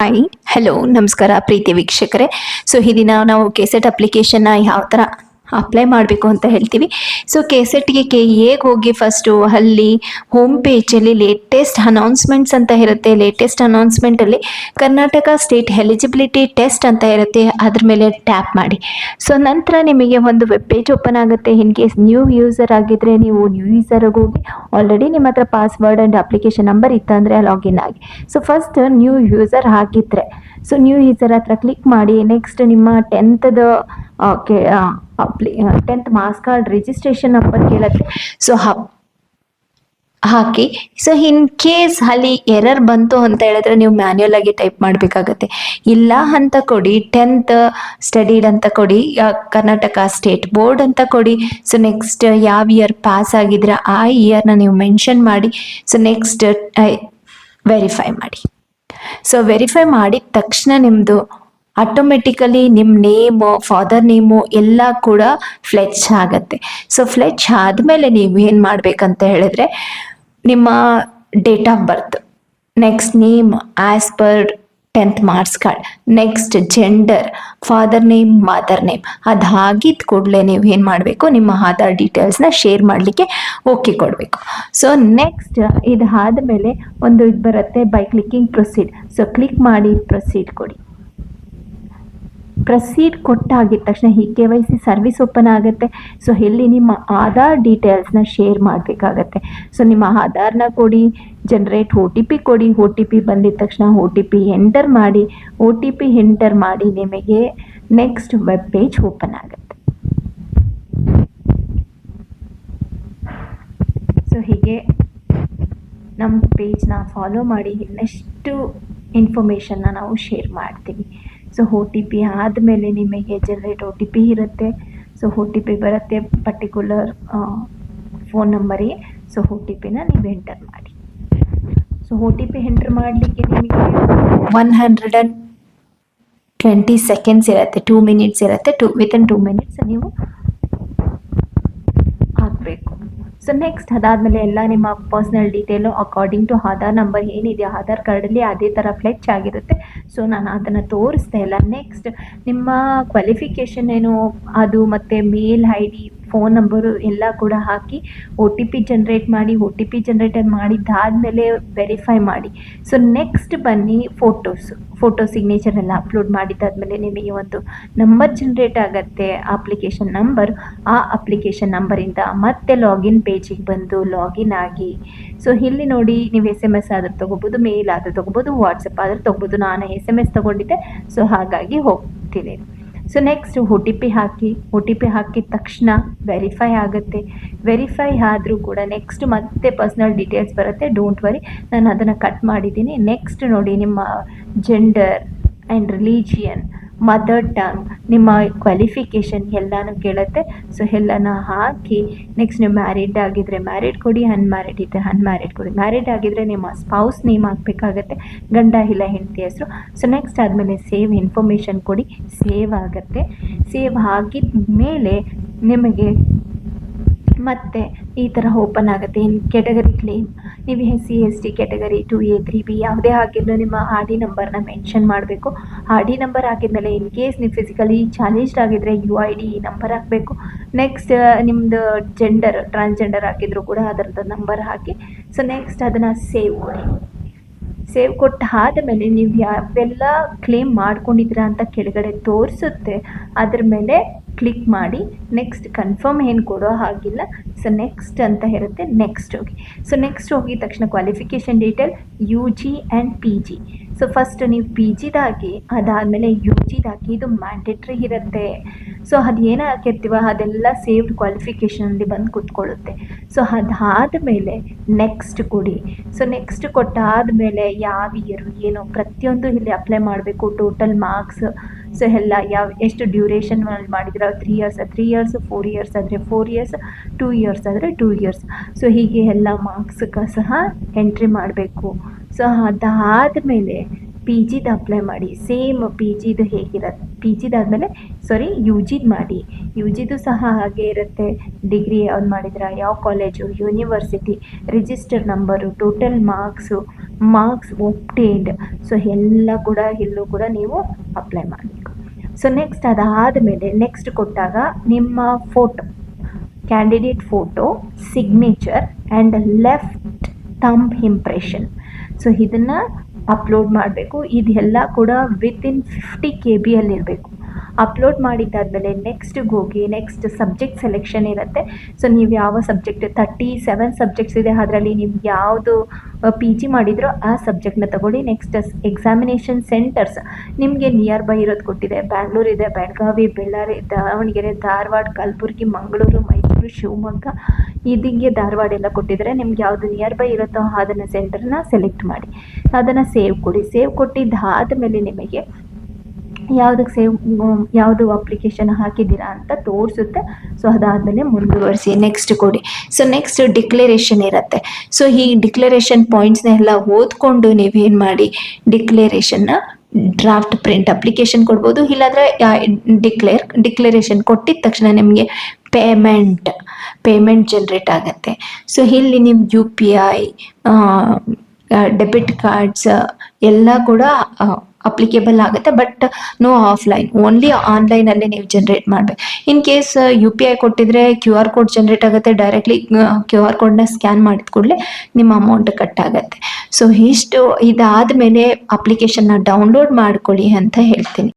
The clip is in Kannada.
ಹಾಯ್ ಹಲೋ ನಮಸ್ಕಾರ ಪ್ರೀತಿ ವೀಕ್ಷಕರೇ. ಸೊ ಈ ದಿನ ನಾವು ಕೆಸೆಟ್ ಅಪ್ಲಿಕೇಶನ್ನ ಯಾವ ಥರ ಅಪ್ಲೈ ಮಾಡಬೇಕು ಅಂತ ಹೇಳ್ತೀವಿ. ಸೊ ಕೆಸೆಟ್ಗೆ ಹೇಗೆ ಹೋಗಿ ಫಸ್ಟು ಅಲ್ಲಿ ಹೋಮ್ ಪೇಜಲ್ಲಿ ಲೇಟೆಸ್ಟ್ ಅನೌನ್ಸ್ಮೆಂಟ್ಸ್ ಅಂತ ಇರುತ್ತೆ. ಲೇಟೆಸ್ಟ್ ಅನೌನ್ಸ್ಮೆಂಟಲ್ಲಿ ಕರ್ನಾಟಕ ಸ್ಟೇಟ್ ಎಲಿಜಿಬಿಲಿಟಿ ಟೆಸ್ಟ್ ಅಂತ ಇರುತ್ತೆ, ಅದ್ರ ಮೇಲೆ ಟ್ಯಾಪ್ ಮಾಡಿ. ಸೊ ನಂತರ ನಿಮಗೆ ಒಂದು ವೆಬ್ ಪೇಜ್ ಓಪನ್ ಆಗುತ್ತೆ. ಇನ್ ಕೇಸ್ ನ್ಯೂ ಯೂಸರ್ ಆಗಿದ್ದರೆ ನೀವು ನ್ಯೂ ಯೂಸರ್ಗೆ ಹೋಗಿ ಆಲ್ರೆಡಿ ನಿಮ್ಮ ಹತ್ರ ಪಾಸ್ವರ್ಡ್ ಆ್ಯಂಡ್ ಅಪ್ಲಿಕೇಶನ್ ನಂಬರ್ ಇತ್ತಂದರೆ ಲಾಗಿನ್ ಆಗಿ. ಸೊ ಫಸ್ಟ್ ನ್ಯೂ ಯೂಸರ್ ಆಗಿದ್ದರೆ ಸೊ ನ್ಯೂ ಯೂಸರ್ ಹತ್ರ ಕ್ಲಿಕ್ ಮಾಡಿ. ನೆಕ್ಸ್ಟ್ ನಿಮ್ಮ tenth marks card registration number ಕೇಳುತ್ತೆ. ಸೊ ಹಾಕಿ. ಸೊ ಇನ್ ಕೇಸ್ ಅಲ್ಲಿ ಎರರ್ ಬಂತು ಅಂತ ಹೇಳಿದ್ರೆ ನೀವು ಮ್ಯಾನ್ಯಲ್ ಆಗಿ ಟೈಪ್ ಮಾಡಬೇಕಾಗತ್ತೆ. ಇಲ್ಲ ಅಂತ ಕೊಡಿ, 10th ಸ್ಟಡೀಡ್ ಅಂತ ಕೊಡಿ, ಕರ್ನಾಟಕ ಸ್ಟೇಟ್ ಬೋರ್ಡ್ ಅಂತ ಕೊಡಿ. ಸೊ ನೆಕ್ಸ್ಟ್ ಯಾವ ಇಯರ್ ಪಾಸ್ ಆಗಿದ್ರೆ ಆ ಇಯರ್ನ ನೀವು ಮೆನ್ಷನ್ ಮಾಡಿ. ಸೊ ನೆಕ್ಸ್ಟ್ ವೆರಿಫೈ ಮಾಡಿ. ಸೊ ವೆರಿಫೈ ಮಾಡಿದ ತಕ್ಷಣ ನಿಮ್ಮದು ಆಟೋಮೆಟಿಕಲಿ ನಿಮ್ಮ ನೇಮು, ಫಾದರ್ ನೇಮು ಎಲ್ಲ ಕೂಡ ಫ್ಲೆಚ್ ಆಗುತ್ತೆ. ಸೊ ಫ್ಲೆಚ್ ಆದಮೇಲೆ ನೀವು ಏನು ಮಾಡಬೇಕಂತ ಹೇಳಿದ್ರೆ ನಿಮ್ಮ date of birth, next name as per 10th marks card, next gender, father name, mother name ಅದಾಗಿದ್ದ ಕೂಡಲೇ ನೀವು ಏನು ಮಾಡಬೇಕು, ನಿಮ್ಮ ಆಧಾರ್ ಡೀಟೇಲ್ಸ್ನ ಶೇರ್ ಮಾಡಲಿಕ್ಕೆ ಓಕೆ ಕೊಡಬೇಕು. ಸೊ ನೆಕ್ಸ್ಟ್ ಇದಾದ ಮೇಲೆ ಇದು ಬರುತ್ತೆ by clicking proceed. So click ಮಾಡಿ ಪ್ರೊಸೀಡ್ ಕೊಡಿ. ಪ್ರೊಸೀಡ್ ಕೊಟ್ಟಾಗಿದ ತಕ್ಷಣ ಈ KYC ಸರ್ವಿಸ್ ಓಪನ್ ಆಗುತ್ತೆ. ಸೊ ಇಲ್ಲಿ ನಿಮ್ಮ ಆಧಾರ್ ಡೀಟೇಲ್ಸ್ನ ಶೇರ್ ಮಾಡಬೇಕಾಗತ್ತೆ. ಸೊ ನಿಮ್ಮ ಆಧಾರ್ನ ಕೊಡಿ, ಜನರೇಟ್ OTP ಕೊಡಿ. OTP ಬಂದಿದ ತಕ್ಷಣ OTP ಎಂಟರ್ ಮಾಡಿ. OTP ಎಂಟರ್ ಮಾಡಿ ನಿಮಗೆ ನೆಕ್ಸ್ಟ್ ವೆಬ್ ಪೇಜ್ ಓಪನ್ ಆಗುತ್ತೆ. ಸೊ ಹೀಗೆ ನಮ್ಮ ಪೇಜ್ನ ಫಾಲೋ ಮಾಡಿ ಇನ್ನಷ್ಟು ಇನ್ಫಾರ್ಮೇಷನ್ನ ನಾವು ಶೇರ್ ಮಾಡ್ತೀವಿ. ಸೊ OTP ಆದಮೇಲೆ ನಿಮಗೆ ಜನರೇಟ್ OTP ಇರುತ್ತೆ. ಸೊ OTP ಬರುತ್ತೆ ಪರ್ಟಿಕ್ಯುಲರ್ ಫೋನ್ ನಂಬರಿಗೆ. ಸೊ OTPನ ನೀವು ಎಂಟರ್ ಮಾಡಿ. ಸೊ OTP ಎಂಟರ್ ಮಾಡಲಿಕ್ಕೆ ನಿಮಗೆ 120 ಸೆಕೆಂಡ್ಸ್ ಇರುತ್ತೆ, 2 ಮಿನಿಟ್ಸ್ ಇರುತ್ತೆ. ವಿತಿನ್ 2 ಮಿನಿಟ್ಸ್ ನೀವು ಹಾಕಬೇಕು. ಸೊ ನೆಕ್ಸ್ಟ್ ಅದಾದಮೇಲೆ ಎಲ್ಲ ನಿಮ್ಮ personal detail according to Aadhaar number ಏನಿದೆ ಆಧಾರ್ ಕಾರ್ಡಲ್ಲಿ ಅದೇ ಥರ ಫ್ಲೆಚ್ ಆಗಿರುತ್ತೆ. ಸೊ ನಾನು ಅದನ್ನು ತೋರಿಸ್ತಾ ಇಲ್ಲ. ನೆಕ್ಸ್ಟ್ ನಿಮ್ಮ ಕ್ವಾಲಿಫಿಕೇಷನ್ ಏನು ಅದು ಮತ್ತು ಮೇಲ್ ID, ಫೋನ್ ನಂಬರು ಎಲ್ಲ ಕೂಡ ಹಾಕಿ OTP ಜನರೇಟ್ ಮಾಡಿ. OTP ಜನರೇಟ್ ಮಾಡಿದ್ದಾದಮೇಲೆ ವೆರಿಫೈ ಮಾಡಿ. ಸೊ ನೆಕ್ಸ್ಟ್ ಬನ್ನಿ ಫೋಟೋ ಸಿಗ್ನೇಚರ್ ಎಲ್ಲ ಅಪ್ಲೋಡ್ ಮಾಡಿದ್ದಾದಮೇಲೆ ನಿಮಗೆ ಒಂದು ನಂಬರ್ ಜನರೇಟ್ ಆಗುತ್ತೆ, ಅಪ್ಲಿಕೇಶನ್ ನಂಬರ್. ಆ ಅಪ್ಲಿಕೇಶನ್ ನಂಬರಿಂದ ಮತ್ತೆ ಲಾಗಿನ್ ಪೇಜಿಗೆ ಬಂದು ಲಾಗಿನ್ ಆಗಿ. ಸೊ ಇಲ್ಲಿ ನೋಡಿ, ನೀವು SMS ಆದರೂ ತೊಗೋಬೋದು, ಮೇಲ್ ಆದರೂ ತೊಗೋಬೋದು, ವಾಟ್ಸಪ್ ಆದರೂ ತೊಗೋಬೋದು. ನಾನು SMS ತೊಗೊಂಡಿದ್ದೆ, ಸೊ ಹಾಗಾಗಿ ಹೋಗ್ತೀನಿ. ಸೊ ನೆಕ್ಸ್ಟ್ OTP ಹಾಕಿ. OTP ಹಾಕಿದ ತಕ್ಷಣ ವೆರಿಫೈ ಆಗುತ್ತೆ. ವೆರಿಫೈ ಆದರೂ ಕೂಡ ನೆಕ್ಸ್ಟ್ ಮತ್ತೆ ಪರ್ಸ್ನಲ್ ಡೀಟೇಲ್ಸ್ ಬರುತ್ತೆ. ಡೋಂಟ್ ವರಿ, ನಾನು ಅದನ್ನು ಕಟ್ ಮಾಡಿದ್ದೀನಿ. ನೆಕ್ಸ್ಟ್ ನೋಡಿ, ನಿಮ್ಮ gender and religion, mother tongue, ನಿಮ್ಮ ಕ್ವಾಲಿಫಿಕೇಷನ್ ಎಲ್ಲನೂ ಕೇಳುತ್ತೆ. ಸೊ ಎಲ್ಲನ ಹಾಕಿ ನೆಕ್ಸ್ಟ್ ನೀವು ಮ್ಯಾರಿಡ್ ಆಗಿದ್ದರೆ ಮ್ಯಾರಿಡ್ ಕೊಡಿ, ಅನ್ಮ್ಯಾರಿಡ್ ಇದ್ದರೆ ಅನ್ಮ್ಯಾರಿಡ್ ಕೊಡಿ. ಮ್ಯಾರಿಡ್ ಆಗಿದ್ದರೆ ನಿಮ್ಮ ಸ್ಪೌಸ್ ನೇಮ್ ಹಾಕಬೇಕಾಗತ್ತೆ, ಗಂಡ ಇಲ್ಲ ಹೆಂಡತಿ ಹೆಸರು. ಸೊ ನೆಕ್ಸ್ಟ್ ಆದಮೇಲೆ ಸೇವ್ ಇನ್ಫಾರ್ಮೇಷನ್ ಕೊಡಿ. ಸೇವ್ ಆಗುತ್ತೆ. ಸೇವ್ ಆಗಿದ ಮೇಲೆ ನಿಮಗೆ ಮತ್ತೆ ಈ ಥರ ಓಪನ್ ಆಗುತ್ತೆ. ಇನ್ನು ಕೆಟಗರಿ ಕ್ಲೇಮ್, ನೀವು SC ST category 2A 3B ಯಾವುದೇ ಆಗಿರಲು ನಿಮ್ಮ RD ನಂಬರ್ನ ಮೆನ್ಷನ್ ಮಾಡಬೇಕು. RD ನಂಬರ್ ಹಾಕಿದ್ಮೇಲೆ ಇನ್ ಕೇಸ್ ನೀವು ಫಿಸಿಕಲಿ ಚಾಲೆಂಜ್ಡ್ ಆಗಿದ್ದರೆ UID ನಂಬರ್ ಹಾಕಬೇಕು. ನೆಕ್ಸ್ಟ್ ನಿಮ್ಮದು ಜೆಂಡರ್ ಟ್ರಾನ್ಸ್ಜೆಂಡರ್ ಹಾಕಿದ್ರು ಕೂಡ ಅದರದ್ದು ನಂಬರ್ ಹಾಕಿ. ಸೊ ನೆಕ್ಸ್ಟ್ ಅದನ್ನು ಸೇವ್ ಕೊಡಿ. ಸೇವ್ ಕೊಟ್ಟಾದ ಮೇಲೆ ನೀವು ಯಾವೆಲ್ಲ ಕ್ಲೇಮ್ ಮಾಡ್ಕೊಂಡಿದ್ದೀರಾ ಅಂತ ಕೆಳಗಡೆ ತೋರಿಸುತ್ತೆ. ಅದ್ರ ಮೇಲೆ ಕ್ಲಿಕ್ ಮಾಡಿ. ನೆಕ್ಸ್ಟ್ ಕನ್ಫರ್ಮ್ ಏನು ಕೊಡೋ ಹಾಗಿಲ್ಲ. ಸೊ ನೆಕ್ಸ್ಟ್ ಅಂತ ಇರುತ್ತೆ. ನೆಕ್ಸ್ಟ್ ಹೋಗಿ. ಸೊ ನೆಕ್ಸ್ಟ್ ಹೋಗಿದ ತಕ್ಷಣ qualification detail UG and PG. So first ನೀವು PGದು ಹಾಕಿ, ಅದಾದಮೇಲೆ UGದು ಹಾಕಿ. ಇದು ಮ್ಯಾಂಡೇಟ್ರಿ ಇರುತ್ತೆ. ಸೊ ಅದು ಏನು ಹಾಕಿರ್ತೀವ ಅದೆಲ್ಲ ಸೇವ್ಡ್ ಕ್ವಾಲಿಫಿಕೇಷನಲ್ಲಿ ಬಂದು ಕೂತ್ಕೊಳ್ಳುತ್ತೆ. ಸೊ ಅದಾದಮೇಲೆ ನೆಕ್ಸ್ಟ್ ಕೊಡಿ. ಸೊ ನೆಕ್ಸ್ಟ್ ಕೊಟ್ಟಾದಮೇಲೆ ಯಾವ ಇಯರು ಏನು ಪ್ರತಿಯೊಂದು ಇಲ್ಲಿ ಅಪ್ಲೈ ಮಾಡಬೇಕು. ಟೋಟಲ್ ಮಾರ್ಕ್ಸ್, ಸೊ ಎಲ್ಲ ಎಷ್ಟು ಡ್ಯೂರೇಷನ್ ಮಾಡಿದ್ರೆ 3 ಇಯರ್ಸ್ 3 ಇಯರ್ಸ್, 4 ಇಯರ್ಸ್ ಆದರೆ 4 ಇಯರ್ಸ್, 2 ಇಯರ್ಸ್ ಆದರೆ 2 ಇಯರ್ಸ್. ಸೊ ಹೀಗೆ ಎಲ್ಲ ಮಾರ್ಕ್ಸ್ಗೆ ಸಹ ಎಂಟ್ರಿ ಮಾಡಬೇಕು. ಸೊ ಅದಾದಮೇಲೆ PGದು ಅಪ್ಲೈ ಮಾಡಿ. ಸೇಮ್ PGದು ಹೇಗಿರುತ್ತೆ, PGದಾದಮೇಲೆ UGದು ಮಾಡಿ. UGದು ಸಹ ಹಾಗೆ ಇರುತ್ತೆ. ಡಿಗ್ರಿ ಯಾವ್ದು ಮಾಡಿದ್ರ, ಯಾವ college, university, register number, total marks, marks obtained. So ಎಲ್ಲ ಕೂಡ ಇಲ್ಲೂ ಕೂಡ ನೀವು ಅಪ್ಲೈ ಮಾಡಬೇಕು. ಸೊ ನೆಕ್ಸ್ಟ್ ಅದಾದಮೇಲೆ ನೆಕ್ಸ್ಟ್ ಕೊಟ್ಟಾಗ ನಿಮ್ಮ photo, candidate photo, signature and left thumb impression. So ಇದನ್ನು ಅಪ್ಲೋಡ್ ಮಾಡಬೇಕು. ಇದೆಲ್ಲ ಕೂಡ ವಿತಿನ್ 50 KB ಇರಬೇಕು. ಅಪ್ಲೋಡ್ ಮಾಡಿದ್ದಾದಮೇಲೆ ನೆಕ್ಸ್ಟಿಗೆ ಹೋಗಿ ನೆಕ್ಸ್ಟ್ ಸಬ್ಜೆಕ್ಟ್ ಸೆಲೆಕ್ಷನ್ ಇರುತ್ತೆ. ಸೊ ನೀವು ಯಾವ ಸಬ್ಜೆಕ್ಟ್ 37 ಸಬ್ಜೆಕ್ಟ್ಸ್ ಇದೆ, ಅದರಲ್ಲಿ ನಿಮ್ಗೆ ಯಾವುದು PG ಮಾಡಿದ್ರೋ ಆ ಸಬ್ಜೆಕ್ಟ್ನ ತಗೊಳ್ಳಿ. ನೆಕ್ಸ್ಟ್ ಎಕ್ಸಾಮಿನೇಷನ್ ಸೆಂಟರ್ಸ್ ನಿಮಗೆ ನಿಯರ್ ಬೈ ಇರೋದು ಕೊಟ್ಟಿದೆ. ಬ್ಯಾಂಗ್ಳೂರ್ ಇದೆ, ಬೆಳಗಾವಿ, ಬಳ್ಳಾರಿ, ದಾವಣಗೆರೆ, ಧಾರವಾಡ, ಕಲಬುರಗಿ, ಮಂಗಳೂರು, ಮೈಸೂರು, ಶಿವಮೊಗ್ಗ, ಇದಕ್ಕೆ ಧಾರವಾಡ ಎಲ್ಲ ಕೊಟ್ಟಿದ್ದಾರೆ. ನಿಮ್ಗೆ ಯಾವುದು ನಿಯರ್ ಬೈ ಇರುತ್ತೋ ಅದನ್ನು ಸೆಂಟರ್ನ ಸೆಲೆಕ್ಟ್ ಮಾಡಿ, ಅದನ್ನು ಸೇವ್ ಕೊಡಿ. ಸೇವ್ ಕೊಟ್ಟಿದ್ದಾದಮೇಲೆ ನಿಮಗೆ ಯಾವುದಕ್ಕೆ ಯಾವುದು ಅಪ್ಲಿಕೇಶನ್ ಹಾಕಿದ್ದೀರಾ ಅಂತ ತೋರಿಸುತ್ತೆ. ಸೊ ಅದಾದಮೇಲೆ ಮುಂದುವರಿಸಿ ನೆಕ್ಸ್ಟ್ ಕೊಡಿ. ಸೊ ನೆಕ್ಸ್ಟ್ ಡಿಕ್ಲರೇಷನ್ ಇರುತ್ತೆ. ಸೊ ಈ ಡಿಕ್ಲರೇಷನ್ ಪಾಯಿಂಟ್ಸ್ನ ಎಲ್ಲ ಓದ್ಕೊಂಡು ನೀವೇನು ಮಾಡಿ, ಡಿಕ್ಲರೇಷನ್ನ ಡ್ರಾಫ್ಟ್ ಪ್ರಿಂಟ್ ಅಪ್ಲಿಕೇಶನ್ ಕೊಡ್ಬೋದು. ಇಲ್ಲಾಂದರೆ ಡಿಕ್ಲರೇಷನ್ ಕೊಟ್ಟಿದ ತಕ್ಷಣ ನಿಮಗೆ ಪೇಮೆಂಟ್ ಜನ್ರೇಟ್ ಆಗುತ್ತೆ. ಸೊ ಇಲ್ಲಿ ನೀವು UPI, ಡೆಬಿಟ್ ಕಾರ್ಡ್ಸ್ ಎಲ್ಲ ಕೂಡ ಅಪ್ಲಿಕೇಬಲ್ ಆಗುತ್ತೆ. ಬಟ್ ನೋ ಆಫ್ಲೈನ್, ಓನ್ಲಿ ಆನ್ಲೈನಲ್ಲೇ ನೀವು ಜನ್ರೇಟ್ ಮಾಡಬೇಕು. ಇನ್ ಕೇಸ್ UPI ಕೊಟ್ಟಿದ್ರೆ QR ಕೋಡ್ ಜನ್ರೇಟ್ ಆಗುತ್ತೆ. ಡೈರೆಕ್ಟ್ಲಿ QR ಕೋಡ್ನ ಸ್ಕ್ಯಾನ್ ಮಾಡಿದ ಕೂಡಲೇ ನಿಮ್ಮ ಅಮೌಂಟ್ ಕಟ್ ಆಗುತ್ತೆ. ಸೊ ಇದಾದಮೇಲೆ ಅಪ್ಲಿಕೇಶನ್ನ ಡೌನ್ಲೋಡ್ ಮಾಡ್ಕೊಳ್ಳಿ ಅಂತ ಹೇಳ್ತೀನಿ.